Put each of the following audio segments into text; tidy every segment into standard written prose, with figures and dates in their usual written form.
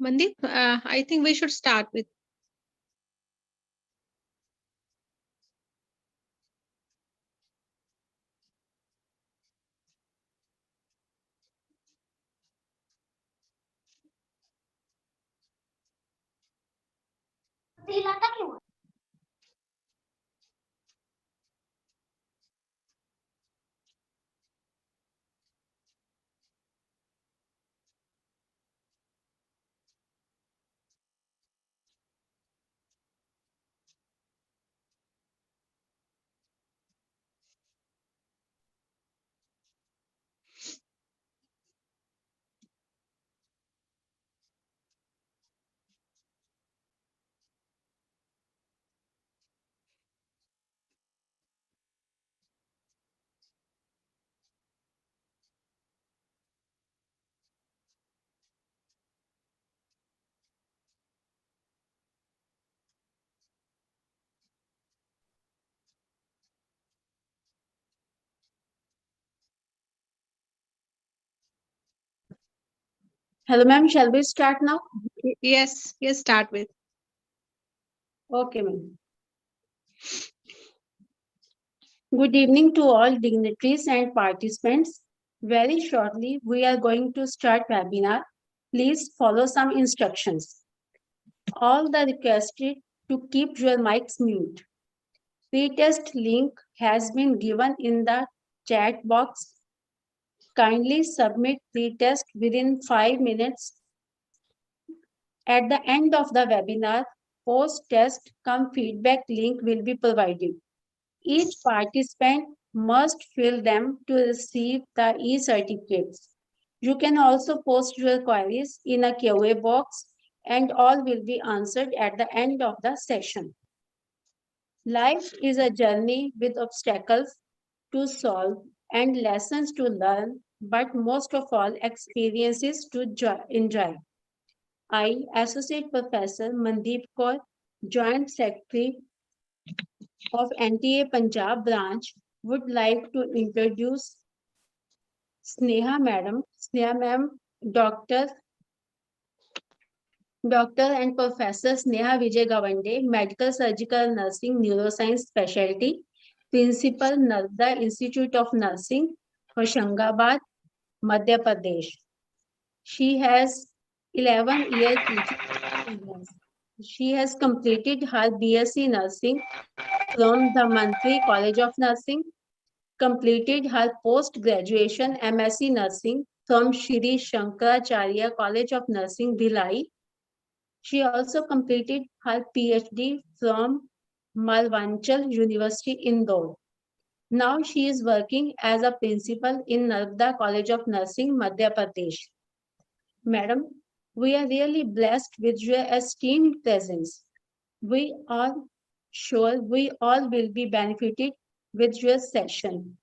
Mandeep, I think we should start with. Hello, ma'am. Shall we start now? Yes, start with. Okay, ma'am. Good evening to all dignitaries and participants. Very shortly, we are going to start webinar. Please follow some instructions. All the requested to keep your mics mute. Pretest link has been given in the chat box. Kindly submit pretest within 5 minutes. At the end of the webinar, post-test cum feedback link will be provided. Each participant must fill them to receive the e-certificates. You can also post your queries in a QA box and all will be answered at the end of the session. Life is a journey with obstacles to solve and lessons to learn, but most of all, experiences to enjoy. I, Associate Professor Mandeep Kaur, Joint Secretary of NTA Punjab branch, would like to introduce Sneha Madam. Sneha Ma'am, Dr. and Professor Sneha Vijay Gawande, Medical Surgical Nursing Neuroscience Specialty, Principal Narda Institute of Nursing, Hoshangabad, Madhya Pradesh. She has 11 years teaching experience. She has completed her BSc Nursing from the Mantri College of Nursing, completed her post-graduation MSc Nursing from Shri Shankaracharya College of Nursing, Bhilai. She also completed her PhD from Malvanchal University, Indore. Now she is working as a principal in Narada College of Nursing, Madhya Pradesh. Madam, we are really blessed with your esteemed presence. We are sure we all will be benefited with your session.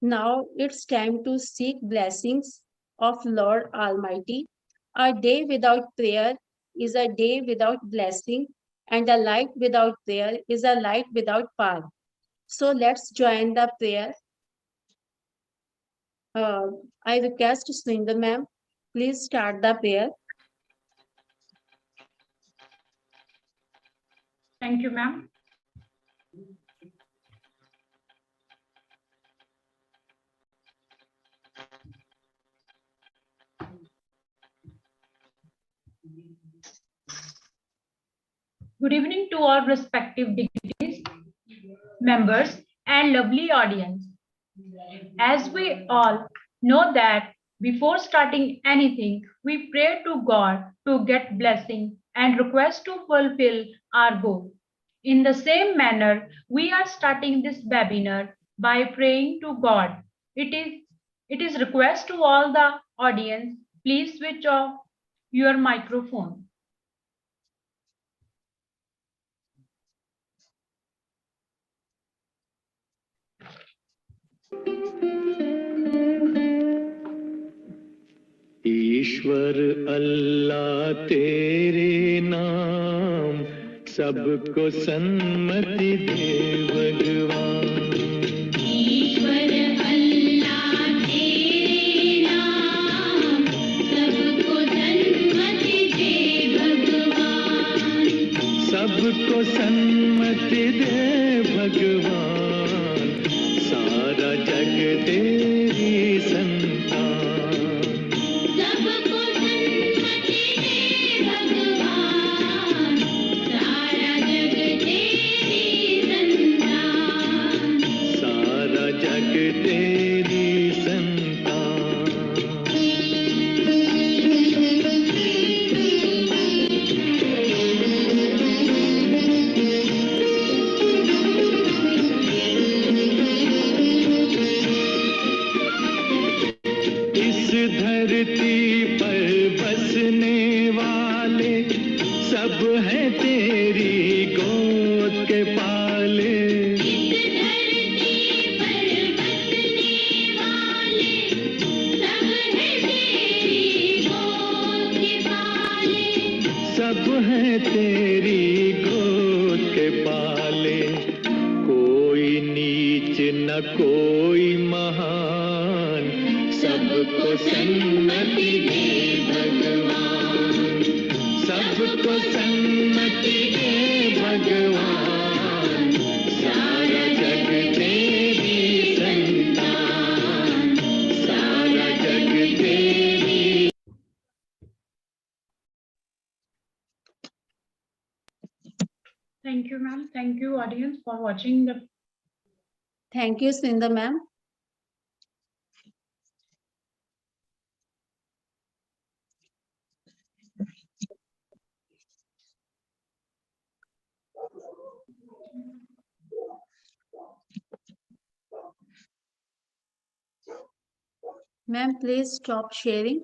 Now it's time to seek blessings of Lord Almighty. A day without prayer is a day without blessing, and a light without prayer is a light without power. So let's join the prayer. I request Swinder ma'am, please start the prayer. Thank you, ma'am. Good evening to all respective dignitaries, members, and lovely audience. As we all know that before starting anything, we pray to God to get blessing and request to fulfill our goal. In the same manner, we are starting this webinar by praying to God. It is request to all the audience, please switch off your microphone. ईश्वर अल्लाह तेरे नाम सबको सन्मति दे भगवान। ईश्वर अल्लाह तेरे नाम सबको सन्मति तेरी संतान। सबको सन्मति दे भगवान, सारा जग तेरी संतान। सारा जग तेरी संतान। इस धरती पर बसने वाले सब हैं तेरी गोद के पाले। इस धरती पर बसने वाले सब हैं तेरी गोद के पाले। सब हैं तेरी गोद के पाले। कोई नीच न कोई महान, सबको सन्मति दे भगवान। सबको सन्मति दे भगवान। सारा जग तेरी संतान। सारा जग तेरी। Thank you, ma'am. Thank you, audience, for watching the. Thank you, Sundar ma'am. Ma'am, please stop sharing.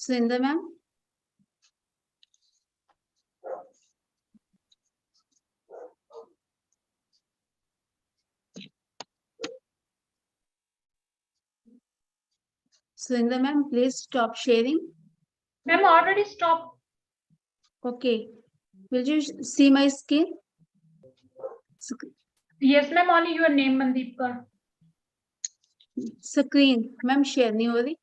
Sundar ma'am. Sundar ma'am, please stop sharing. Ma'am, already stopped. Okay. Will you see my screen? Yes, ma'am. Only your name, Mandeep Kaur. Screen. Ma'am, share नहीं हो रही.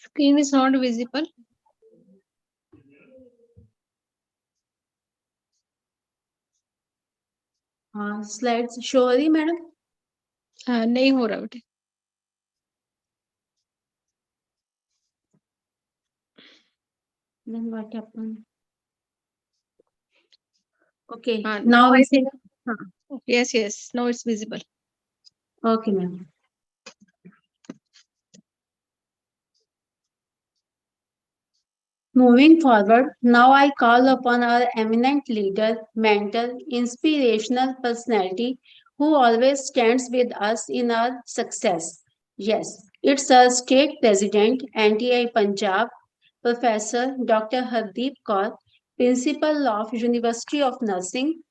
Screen is not visible. हाँ, slides show हो रही madam. नहीं हो रहा बेटे. Then what happened? Okay. now Now I we think. see. Yes, yes. Now it's visible. Okay, ma'am. Moving forward, now I call upon our eminent leader, mentor, inspirational personality who always stands with us in our success. Yes, it's our state president, NTI Punjab, Professor Dr. Hardeep Kaur, Principal of University of Nursing,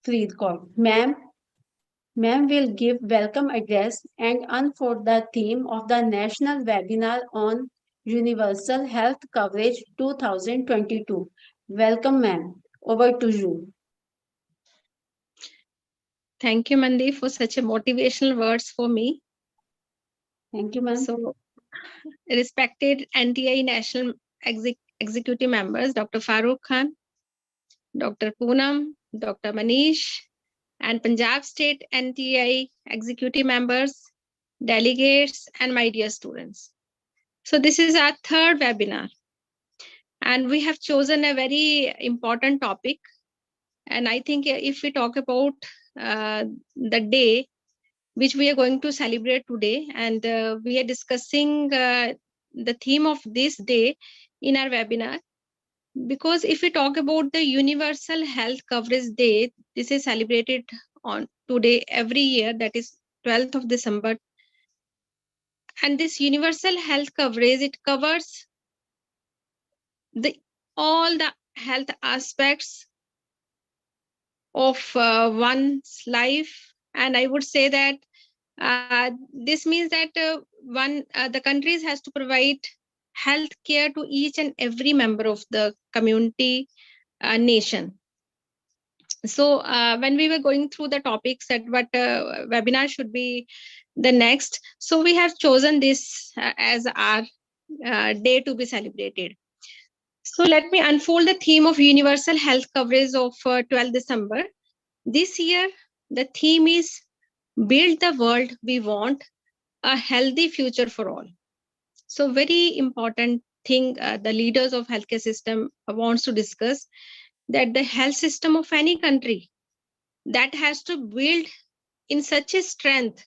Faridkot. Ma'am will give welcome address and unfold the theme of the national webinar on Universal Health Coverage 2022. Welcome, ma'am. Over to you. Thank you, Mandeep, for such a motivational words for me. Thank you, ma'am. So, respected NTI National Executive members, Dr. Farooq Khan, Dr. Poonam, Dr. Manish, and Punjab State NTI Executive members, delegates, and my dear students. So this is our third webinar. And we have chosen a very important topic. And I think if we talk about the day which we are going to celebrate today, and we are discussing the theme of this day in our webinar, because if we talk about the Universal Health Coverage Day, this is celebrated on today every year, that is 12th of December. And this universal health coverage, it covers all the health aspects of one's life. And I would say that this means that the countries has to provide health care to each and every member of the community nation. So when we were going through the topics that what webinar should be the next, so we have chosen this as our day to be celebrated. So let me unfold the theme of universal health coverage of 12 December. This year, the theme is build the world we want, a healthy future for all. So very important thing the leaders of healthcare system wants to discuss, that the health system of any country that has to build in such a strength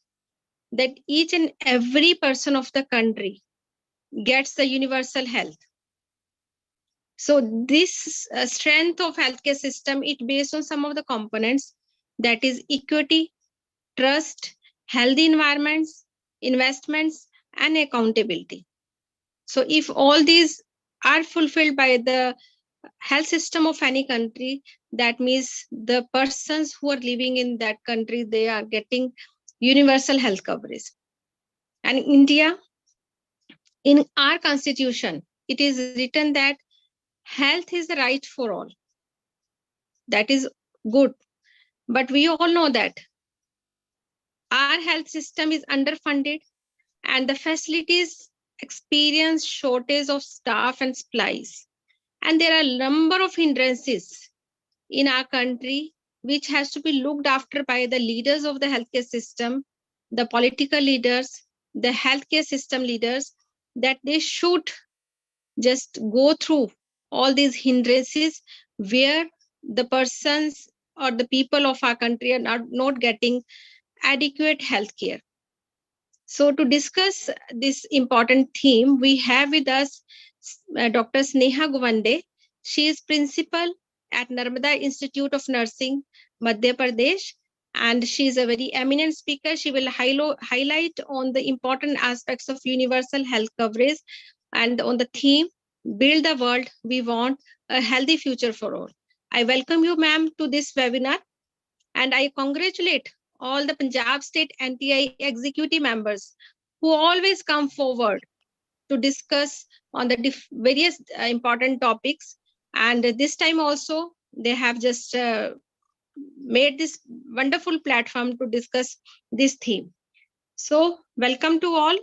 that each and every person of the country gets the universal health. So this strength of healthcare system, it based on some of the components, that is equity, trust, healthy environments, investments, and accountability. So if all these are fulfilled by the health system of any country, that means the persons who are living in that country, they are getting universal health coverage. And India, in our constitution, it is written that health is the right for all. That is good. But we all know that our health system is underfunded and the facilities experience shortage of staff and supplies. And there are a number of hindrances in our country which has to be looked after by the leaders of the healthcare system, the political leaders, the healthcare system leaders, that they should just go through all these hindrances where the persons or the people of our country are not getting adequate health care. So to discuss this important theme, we have with us Dr. Sneha Guvande. She is principal at Narmada Institute of Nursing, Madhya Pradesh, and she is a very eminent speaker. She will highlight on the important aspects of universal health coverage and on the theme, build the world we want, a healthy future for all. I welcome you, ma'am, to this webinar, and I congratulate all the Punjab State NTI executive members who always come forward to discuss on the various important topics. And this time also, they have just made this wonderful platform to discuss this theme. So welcome to all.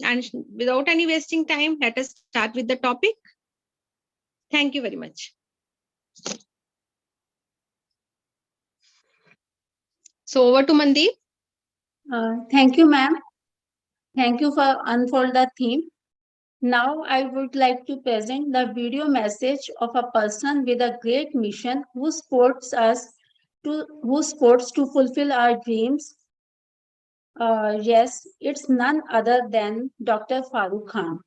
And without any wasting time, let us start with the topic. Thank you very much. So over to Mandeep. Thank you, ma'am. Thank you for unfold the theme. Now I would like to present the video message of a person with a great mission who supports to fulfill our dreams. Yes, it's none other than Dr. Farooq Khan.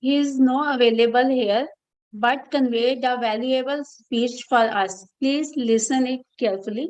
He is not available here, but conveyed a valuable speech for us. Please listen it carefully.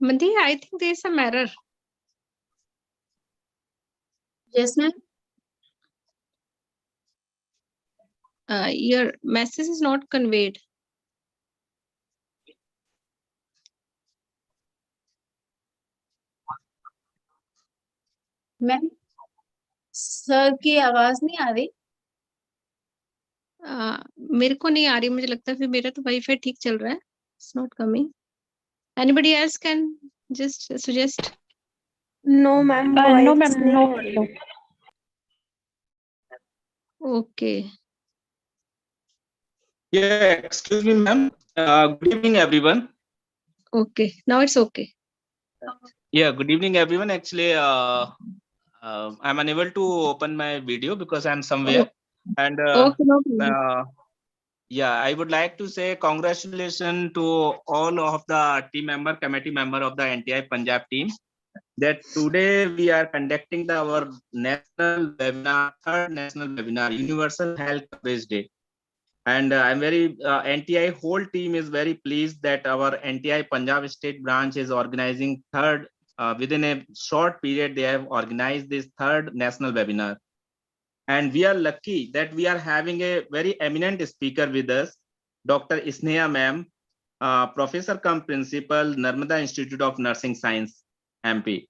Mandeep, I think there is some error. Yes, ma'am. Your message is not conveyed. Ma'am sir की आवाज नहीं आ रही। मेरे को नहीं आ रही, मुझे लगता है फिर मेरा तो वाईफाई ठीक चल रहा है. It's not coming. Anybody else can just suggest? No, ma'am. No, Voice ma'am, नहीं no. आ रही। Okay. Yeah, excuse me, ma'am. Good evening, everyone. Okay. Now it's okay. Yeah, good evening, everyone. Actually, I'm unable to open my video because I'm somewhere. And Okay, no problem. yeah, I would like to say congratulations to all of the team member, committee member of the NTI Punjab team. That today we are conducting our national webinar, third national webinar, Universal Health Coverage Day. And I'm very NTI whole team is very pleased that our NTI Punjab State branch is organizing third within a short period. They have organized this third national webinar, and we are lucky that we are having a very eminent speaker with us, Dr. Sneha ma'am, professor cum principal, Narmada Institute of Nursing Science, MP.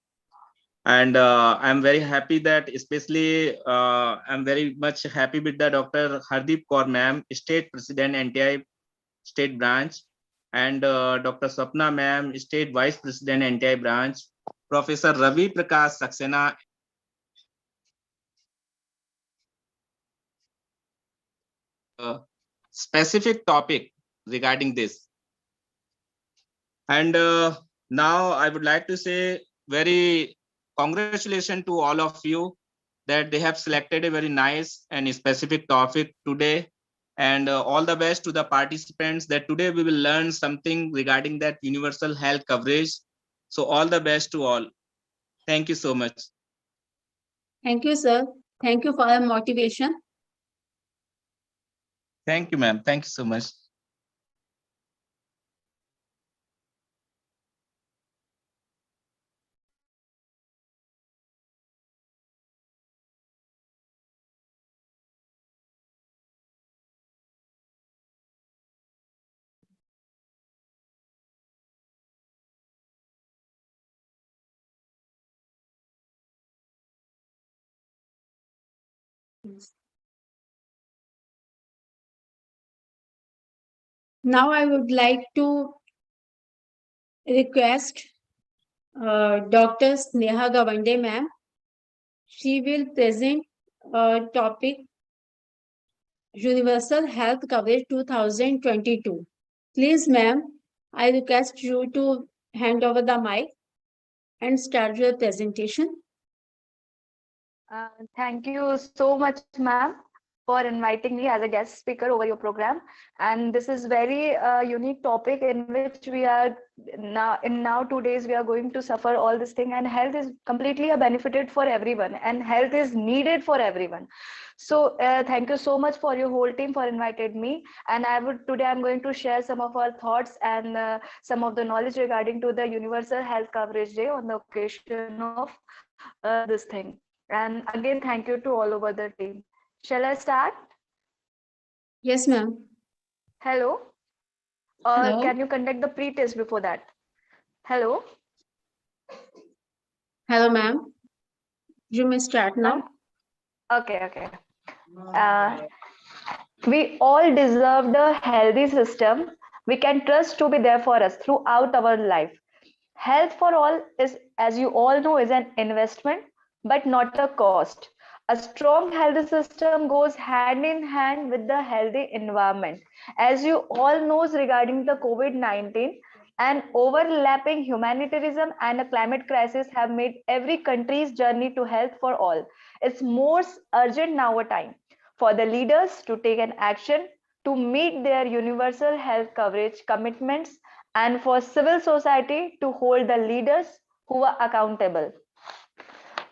And I'm very happy that especially I'm very much happy with the Dr. Hardeep Kaur ma'am, state president NTI state branch, and Dr. Swapna ma'am, state vice president NTI branch, Professor Ravi Prakash Saxena, specific topic regarding this. And now I would like to say very congratulations to all of you that they have selected a very nice and specific topic today. And all the best to the participants that today we will learn something regarding that universal health coverage. So all the best to all. Thank you so much. Thank you, sir. Thank you for your motivation. Thank you, ma'am. Thank you so much. Now I would like to request Dr. Sneha Gawande ma'am. She will present topic Universal Health Coverage 2022. Please, ma'am, I request you to hand over the mic and start your presentation. Thank you so much, ma'am, for inviting me as a guest speaker over your program. And this is very unique topic in which we are now 2 days we are going to suffer all this thing, and health is completely a benefited for everyone, and health is needed for everyone. So thank you so much for your whole team for invited me. And today I'm going to share some of our thoughts and some of the knowledge regarding to the Universal Health Coverage Day on the occasion of this thing. And again, thank you to all over the team. Shall I start? Yes, ma'am. Hello? Or Hello. can you conduct the pre-test before that? Hello? Hello, ma'am. You may start now. Okay. We all deserve the healthy system we can trust to be there for us throughout our life. Health for all is, as you all know, is an investment, but not a cost. A strong healthy system goes hand in hand with the healthy environment. As you all knows regarding the COVID-19, an overlapping humanitarianism and a climate crisis have made every country's journey to health for all. It's more urgent now a time for the leaders to take an action to meet their universal health coverage commitments, and for civil society to hold the leaders who are accountable.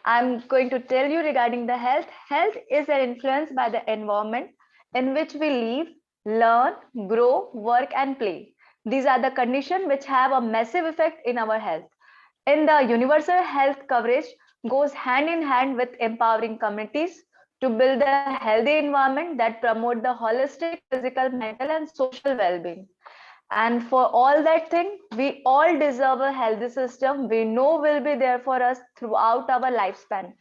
I'm going to tell you regarding the health. Health is an influence by the environment in which we live, learn, grow, work, and play. These are the conditions which have a massive effect in our health. In the universal health coverage, goes hand in hand with empowering communities to build a healthy environment that promote the holistic physical, mental, and social well-being. And for all that thing, we all deserve a healthy system we know will be there for us throughout our lifespan.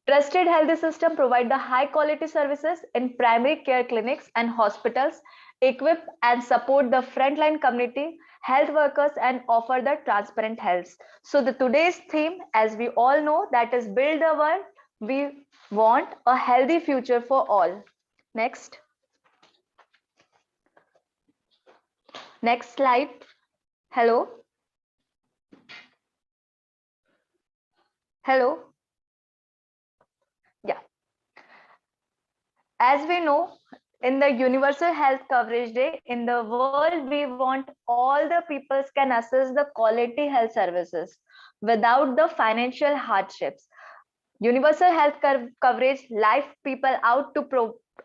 Trusted healthy system provide the high quality services in primary care clinics and hospitals, equip and support the frontline community health workers and offer the transparent health. So the today's theme, as we all know, that is build a world we want, a healthy future for all. Next. Next slide. Hello. Hello. Yeah. As we know, in the Universal Health Coverage Day, in the world, we want all the peoples can access the quality health services without the financial hardships. Universal health coverage life people out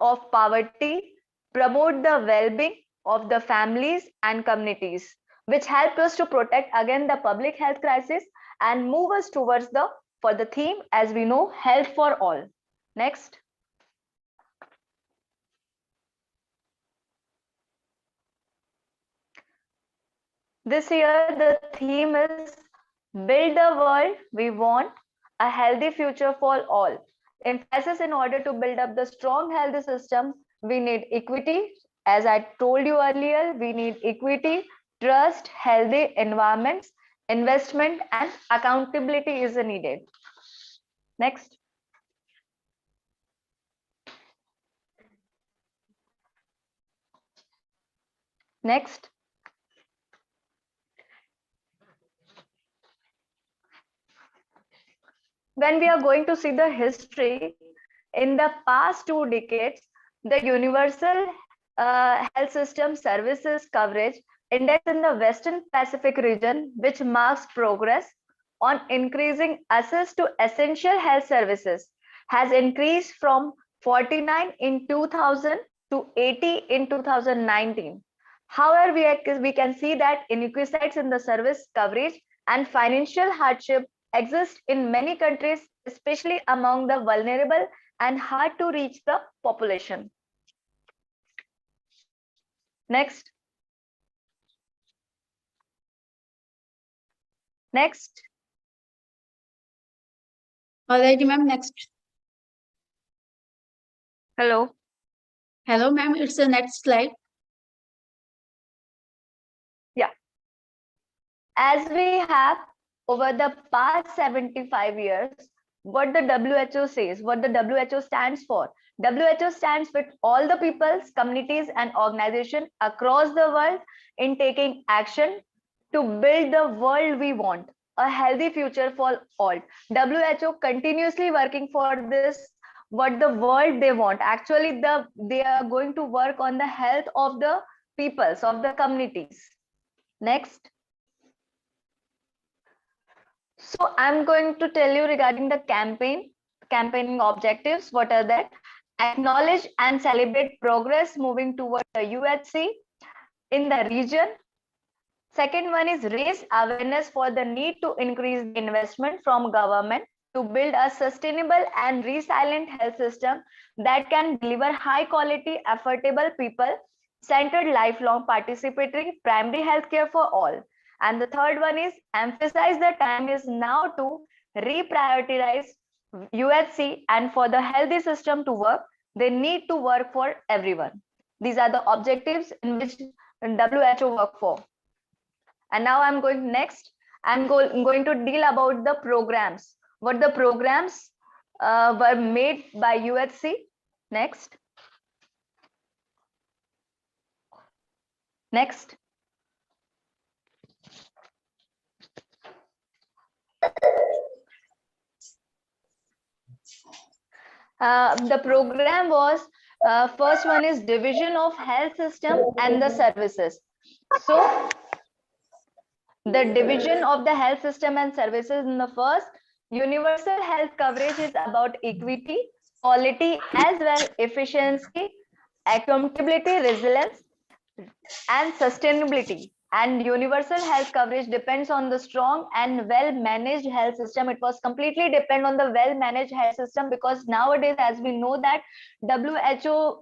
of poverty, promote the well-being of the families and communities, which help us to protect against the public health crisis and move us towards the for the theme, as we know, health for all. Next. This year, the theme is build the world we want, a healthy future for all. Emphasis in order to build up the strong healthy system, we need equity. As I told you earlier, we need equity, trust, healthy environments, investment, and accountability is needed. Next. Next. When we are going to see the history, in the past 2 decades, the universal health system services coverage index in the Western Pacific region, which marks progress on increasing access to essential health services, has increased from 49 in 2000 to 80 in 2019. However, we can see that inequities in the service coverage and financial hardship exist in many countries, especially among the vulnerable and hard to reach the population. Next. Next. Alright, ma'am, next. Hello. Hello, ma'am, it's the next slide. Yeah. As we have over the past 75 years, what the WHO says, what the WHO stands for. WHO stands with all the peoples, communities, and organizations across the world in taking action to build the world we want, a healthy future for all. WHO continuously working for this, what the world they want. Actually, they are going to work on the health of the peoples, of the communities. Next. So I'm going to tell you regarding the campaigning objectives. What are that? Acknowledge and celebrate progress moving toward the UHC in the region. Second one is raise awareness for the need to increase the investment from government to build a sustainable and resilient health system that can deliver high quality, affordable, people-centered, lifelong participatory primary health care for all. And the third one is emphasize the time is now to reprioritize UHC, and for the healthy system to work, they need to work for everyone. These are the objectives in which WHO work for. And now I'm going next. I'm going to deal about the programs. What the programs were made by UHC. Next. Next. The program was first one is division of health system and the services. So the division of the health system and services in the first, universal health coverage is about equity, quality, as well efficiency, accountability, resilience, and sustainability. and universal health coverage depends on the strong and well-managed health system. It was completely depend on the well-managed health system, because nowadays, as we know that WHO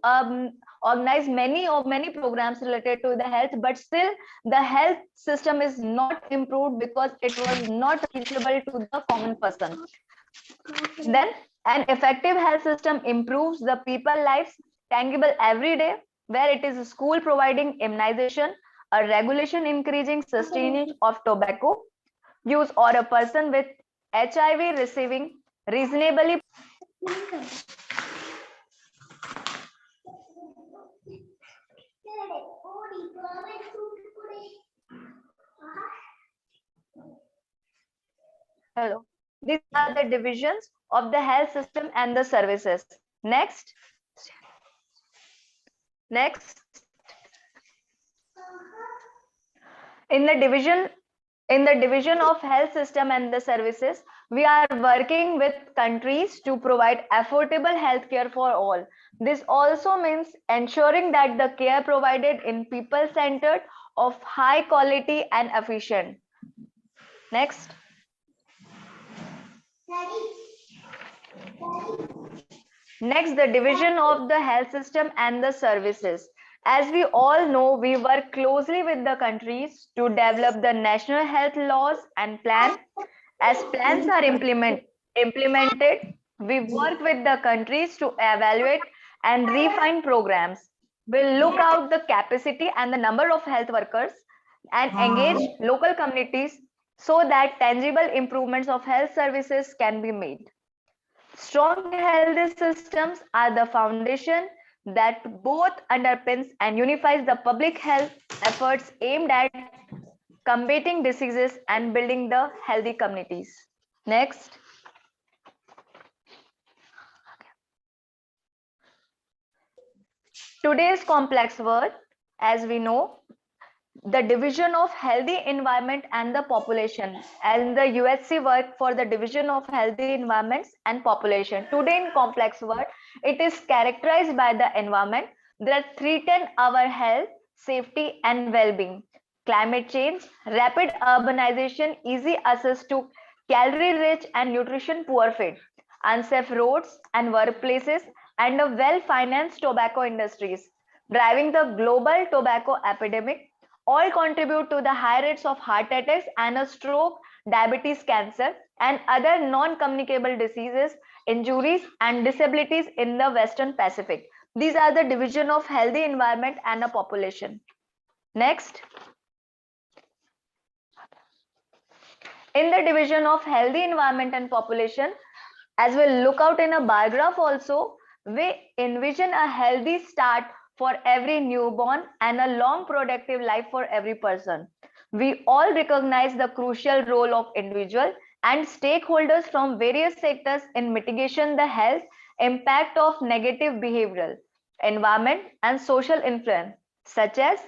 organized many programs related to the health, but still the health system is not improved because it was not reachable to the common person. Then an effective health system improves the people lives tangible every day, where it is a school providing immunization, a regulation increasing sustainage of tobacco use, or a person with HIV receiving reasonably hello. These are the divisions of the health system and the services. Next. In the division of health system and the services, we are working with countries to provide affordable health care for all. This also means ensuring that the care provided in people-centered, of high quality and efficient. Next. Next, the division of the health system and the services. As we all know, we work closely with the countries to develop the national health laws and plan. As plans are implemented, we work with the countries to evaluate and refine programs. We'll look out the capacity and the number of health workers and engage local communities so that tangible improvements of health services can be made. Strong health systems are the foundation that both underpins and unifies the public health efforts aimed at combating diseases and building the healthy communities. Next. Today's complex world, as we know, the division of healthy environment and the population, and the UHC work for the division of healthy environments and population. Today in complex world, it is characterized by the environment that threaten our health, safety and well-being. Climate change, rapid urbanization, easy access to calorie-rich and nutrition-poor food, unsafe roads and workplaces, and a well-financed tobacco industries, driving the global tobacco epidemic, all contribute to the high rates of heart attacks and a stroke, diabetes, cancer, and other non-communicable diseases, injuries, and disabilities in the Western Pacific. These are the division of healthy environment and a population. Next. In the division of healthy environment and population, as we look out in a bar graph also, we envision a healthy start for every newborn and a long productive life for every person. We all recognize the crucial role of individual and stakeholders from various sectors in mitigation the health impact of negative behavioral, environment and social influence, such as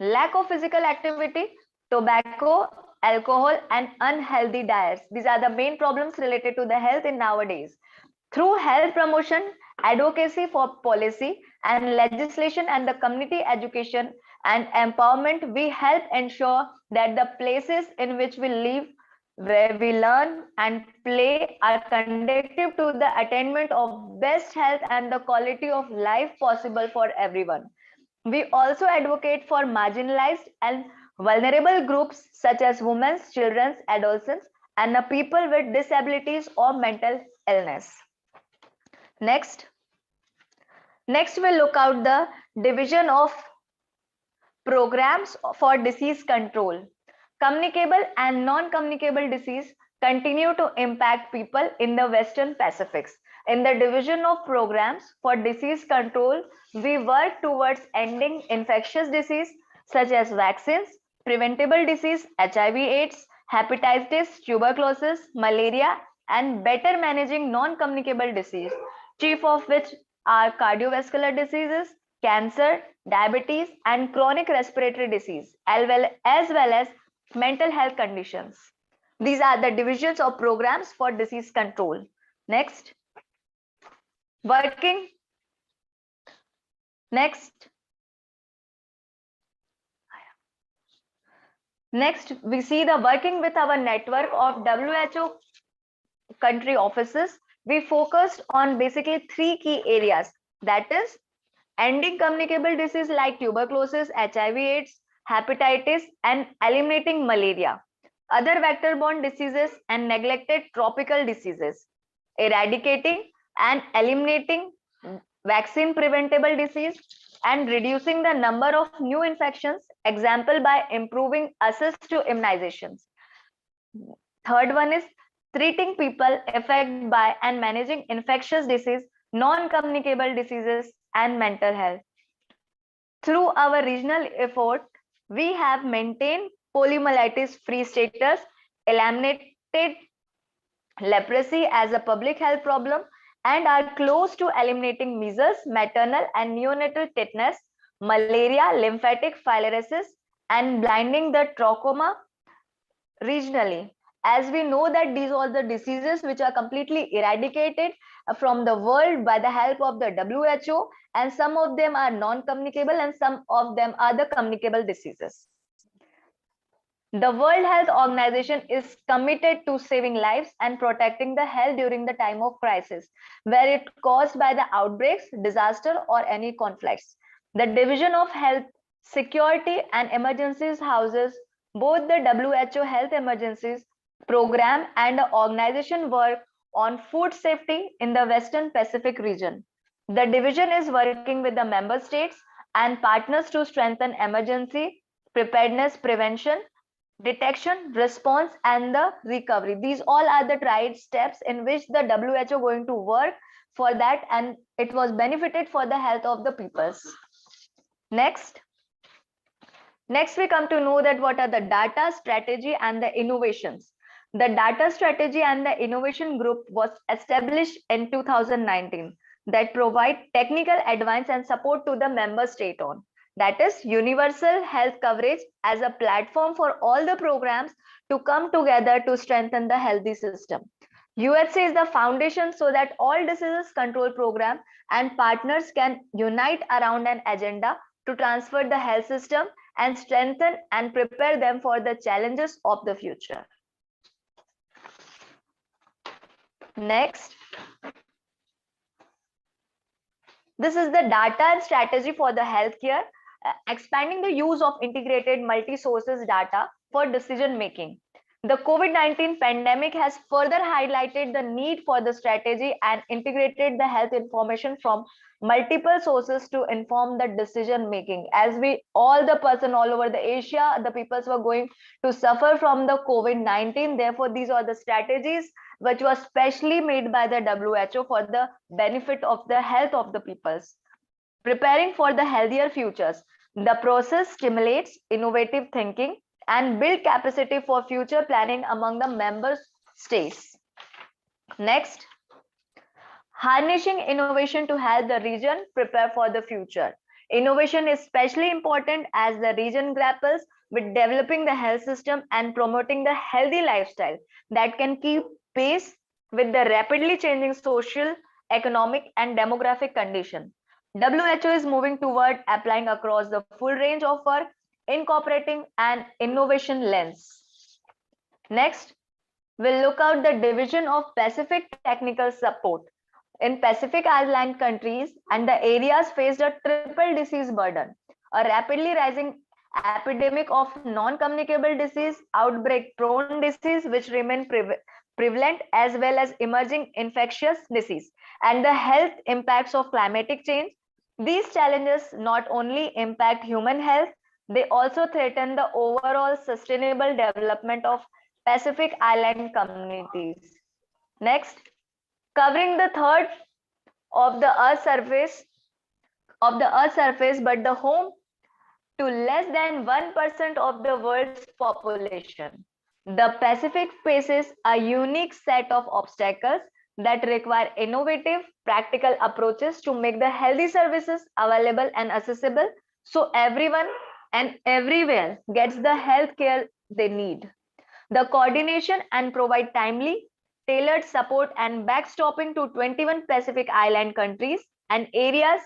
lack of physical activity, tobacco, alcohol and unhealthy diets. These are the main problems related to the health in nowadays. Through health promotion, advocacy for policy and legislation and the community education and empowerment, we help ensure that the places in which we live, where we learn and play are conducive to the attainment of best health and the quality of life possible for everyone. We also advocate for marginalized and vulnerable groups such as women, children, adolescents, and the people with disabilities or mental illness. Next. Next, we'll look out the division of programs for disease control. Communicable and non-communicable disease continue to impact people in the Western Pacific. In the division of programs for disease control, we work towards ending infectious disease such as vaccines, preventable disease, HIV/AIDS, hepatitis, tuberculosis, malaria, and better managing non-communicable disease, chief of which are cardiovascular diseases, cancer, diabetes, and chronic respiratory disease, as well as mental health conditions. These are the divisions of programs for disease control. Next. Working. Next. Next, we see the working with our network of WHO country offices. We focused on basically 3 key areas, that is ending communicable disease like tuberculosis, HIV/AIDS, hepatitis, and eliminating malaria, other vector-borne diseases, and neglected tropical diseases, eradicating and eliminating vaccine preventable disease, and reducing the number of new infections, example by improving access to immunizations. Third one is treating people affected by and managing infectious disease, non-communicable diseases, and mental health. Through our regional effort, we have maintained poliomyelitis-free status, eliminated leprosy as a public health problem, and are close to eliminating measles, maternal and neonatal tetanus, malaria, lymphatic filariasis, and blinding the trachoma regionally. As we know that these are the diseases which are completely eradicated from the world by the help of the WHO, and some of them are non-communicable and some of them are the communicable diseases. The World Health Organization is committed to saving lives and protecting the health during the time of crisis, where it caused by the outbreaks, disaster, or any conflicts. The Division of Health Security and Emergencies houses both the WHO Health Emergencies Program and the organization work on food safety in the Western Pacific region. The division is working with the member states and partners to strengthen emergency preparedness, prevention, detection, response, and the recovery. These all are the tried steps in which the WHO going to work for that, and it was benefited for the health of the peoples. Next we come to know that what are the data, strategy, and the innovations. The data strategy and the innovation group was established in 2019 that provide technical advice and support to the member state on, that is universal health coverage as a platform for all the programs to come together to strengthen the healthy system. UHC is the foundation so that all diseases control program and partners can unite around an agenda to transfer the health system and strengthen and prepare them for the challenges of the future. Next, this is the data and strategy for the healthcare, expanding the use of integrated multi-sources data for decision making. The COVID-19 pandemic has further highlighted the need for the strategy and integrated the health information from multiple sources to inform the decision making. As we all the person all over the Asia, the peoples were going to suffer from the COVID-19. Therefore, these are the strategies which was specially made by the WHO for the benefit of the health of the peoples. Preparing for the healthier futures. The process stimulates innovative thinking and build capacity for future planning among the member states. Next, harnessing innovation to help the region prepare for the future. Innovation is especially important as the region grapples with developing the health system and promoting the healthy lifestyle that can keep pace with the rapidly changing social, economic, and demographic condition. WHO is moving toward applying across the full range of work, incorporating an innovation lens. Next, we'll look at the division of Pacific technical support. In Pacific Island countries and the areas faced a triple disease burden, a rapidly rising epidemic of non-communicable disease, outbreak-prone disease which remain prevalent, as well as emerging infectious disease, and the health impacts of climatic change. These challenges not only impact human health, they also threaten the overall sustainable development of Pacific Island communities. Next, covering the third of the Earth's surface, but the home to less than 1% of the world's population. The Pacific faces a unique set of obstacles that require innovative, practical approaches to make the healthy services available and accessible so everyone and everywhere gets the health care they need. The coordination and provide timely, tailored support and backstopping to 21 Pacific Island countries and areas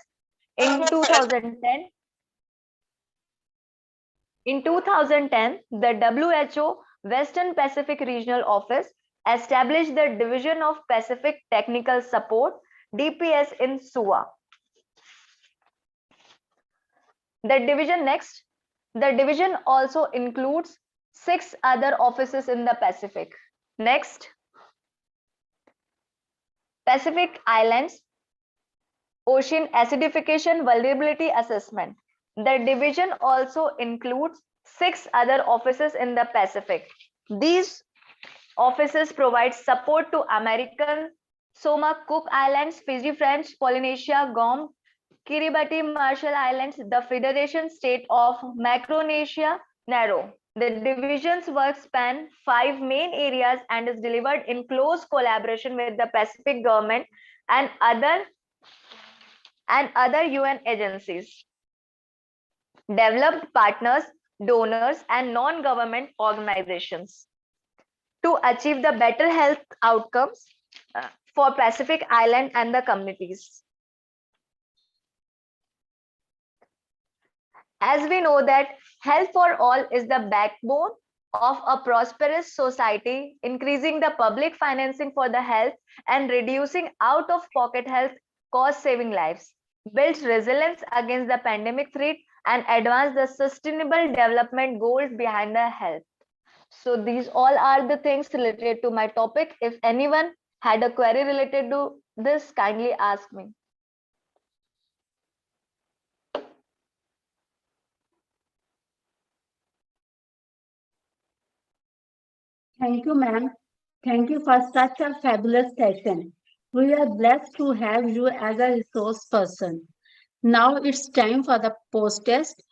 in 2010 In 2010, the WHO Western Pacific Regional Office established the Division of Pacific Technical Support (DPS) in SUA. The division also includes 6 other offices in the Pacific. Next, Pacific Islands Ocean Acidification Vulnerability Assessment. The division also includes 6 other offices in the Pacific. These offices provide support to American Samoa, Cook Islands, Fiji, French Polynesia, Guam, Kiribati, Marshall Islands, the Federation State of Micronesia, Nauru. The division's work span 5 main areas and is delivered in close collaboration with the Pacific government and other UN agencies, developed partners, donors, and non-government organizations to achieve the better health outcomes for Pacific Island and the communities. As we know that health for all is the backbone of a prosperous society, increasing the public financing for the health and reducing out-of-pocket health cost, saving lives, builds resilience against the pandemic threat, and advance the sustainable development goals behind the health. So these all are the things related to my topic. If anyone had a query related to this, kindly ask me. Thank you, ma'am. Thank you for such a fabulous session. We are blessed to have you as a resource person. Now it's time for the post-test.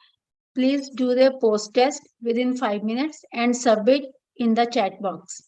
Please do the post-test within 5 minutes and submit in the chat box.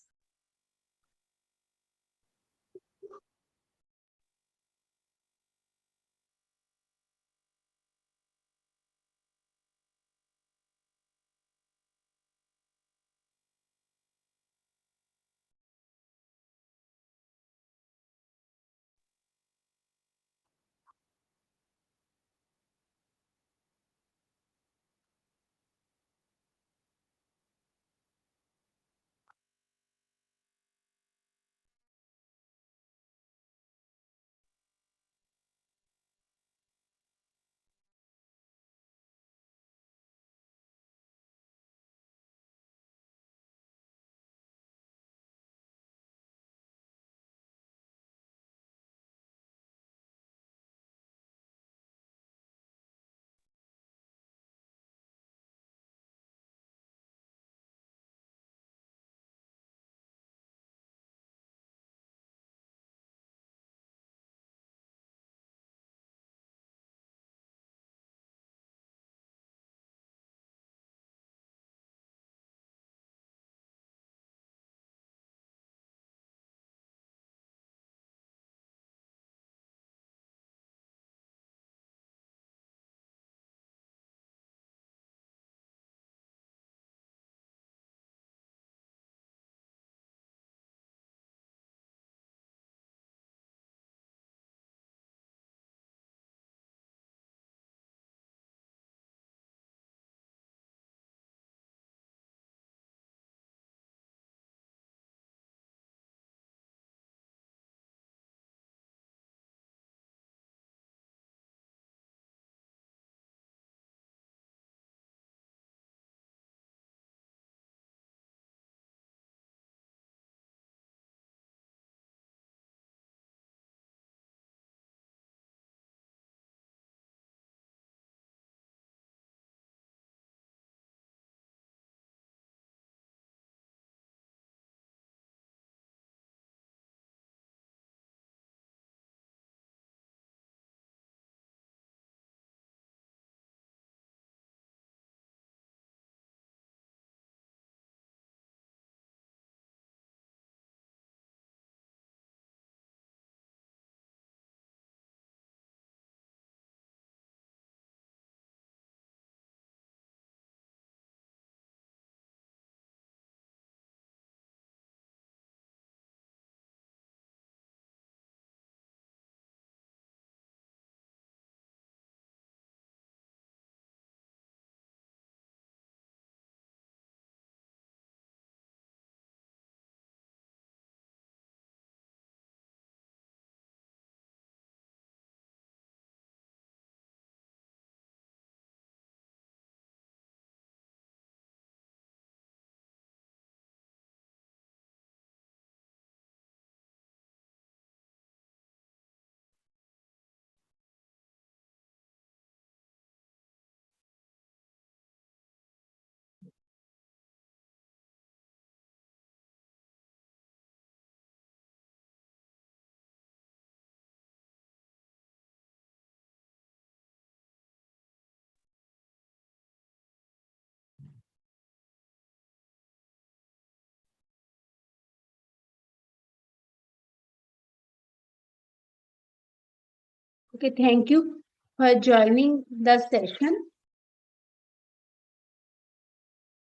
Okay, thank you for joining the session.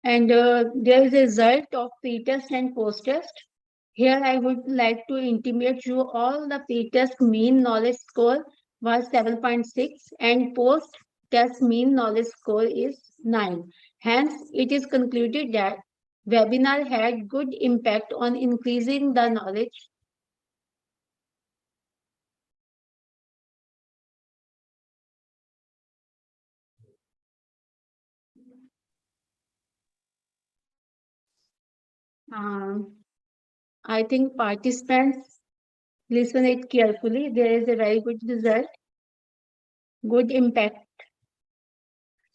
And there is a result of pre-test and post-test. Here I would like to intimate you all the pre-test mean knowledge score was 7.6 and post-test mean knowledge score is 9. Hence, it is concluded that webinar had good impact on increasing the knowledge. I think participants listen it carefully. There is a very good result, good impact.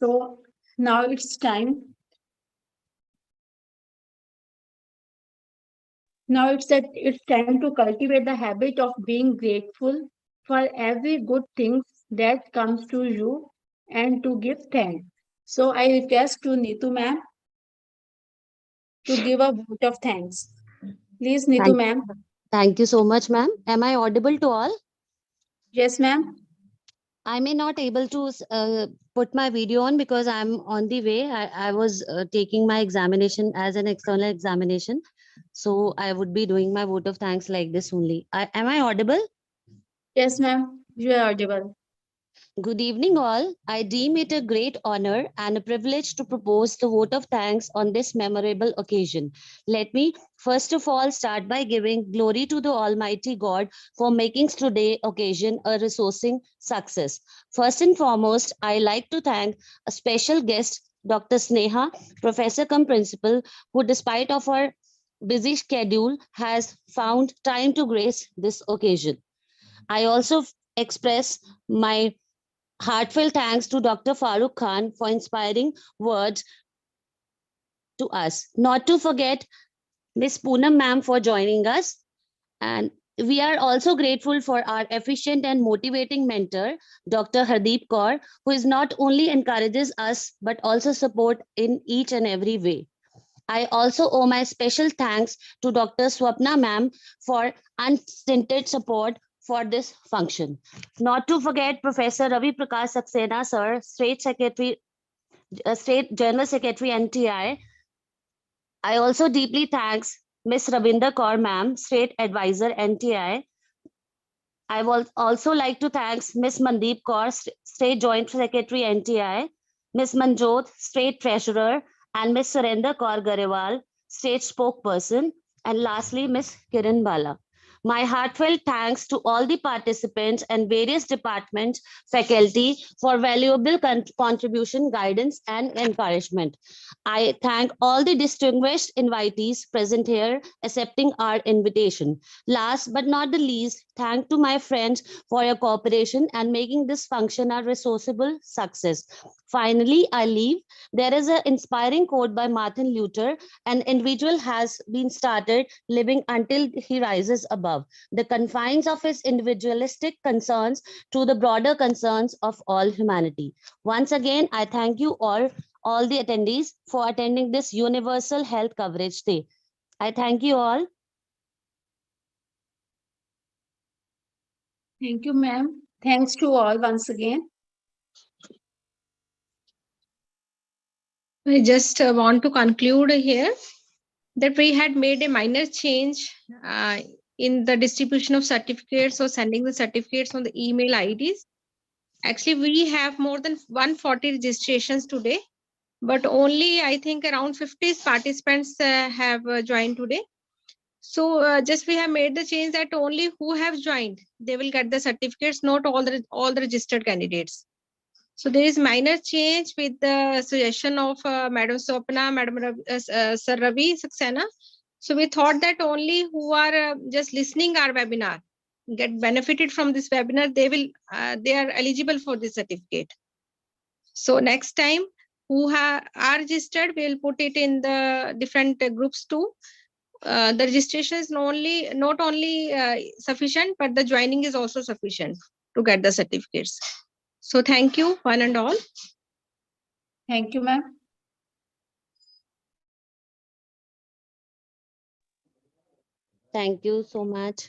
So now it's time. Now it's time to cultivate the habit of being grateful for every good thing that comes to you and to give thanks. So I request to Neetu ma'am to give a vote of thanks. Please, Neetu Thank, ma'am. thank you so much, ma'am. Am I audible to all? Yes, ma'am. I may not able to put my video on because I'm on the way. I was taking my examination as an external examination. So I would be doing my vote of thanks like this only. Am I audible? Yes, ma'am. You are audible. Good evening, all. I deem it a great honor and a privilege to propose the vote of thanks on this memorable occasion. Let me first of all start by giving glory to the Almighty God for making today's occasion a resourcing success. First and foremost, I like to thank a special guest, Dr. Sneha, Professor cum Principal, who despite of her busy schedule has found time to grace this occasion. I also express my heartfelt thanks to Dr. Farooq Khan for inspiring words to us. Not to forget Miss Poonam ma'am for joining us. And we are also grateful for our efficient and motivating mentor, Dr. Hardeep Kaur, who is not only encourages us, but also support in each and every way. I also owe my special thanks to Dr. Swapna ma'am for unstinted support for this function. Not to forget Professor Ravi Prakash Saxena, sir, State General Secretary NTI. I also deeply thanks Miss Ravinder Kaur ma'am, State Advisor NTI. I will also like to thank Miss Mandeep Kaur, State Joint Secretary NTI, Miss Manjot, State Treasurer, and Miss Surrender Kaur Garewal, State Spokesperson, and lastly, Miss Kiran Bala. My heartfelt thanks to all the participants and various departments, faculty for valuable contribution, guidance, and encouragement. I thank all the distinguished invitees present here accepting our invitation. Last but not the least, thank to my friends for your cooperation and making this function a resourceable success. Finally, I leave. There is an inspiring quote by Martin Luther: an individual has been started living until he rises above the confines of his individualistic concerns to the broader concerns of all humanity. Once again, I thank you all the attendees for attending this Universal Health Coverage Day. I thank you all. Thank you, ma'am. Thanks to all once again. I just want to conclude here that we had made a minor change in the distribution of certificates or sending the certificates on the email IDs. Actually, we have more than 140 registrations today, but only I think around 50 participants have joined today. So just we have made the change that only who have joined, they will get the certificates, not all the registered candidates. So there is minor change with the suggestion of Madam Swapna, Sir Ravi Saxena. So we thought that only who are just listening our webinar get benefited from this webinar, they are eligible for this certificate. So next time who are registered, we'll put it in the different groups too. The registration is not only sufficient, but the joining is also sufficient to get the certificates. So thank you, one and all. Thank you, ma'am. Thank you so much.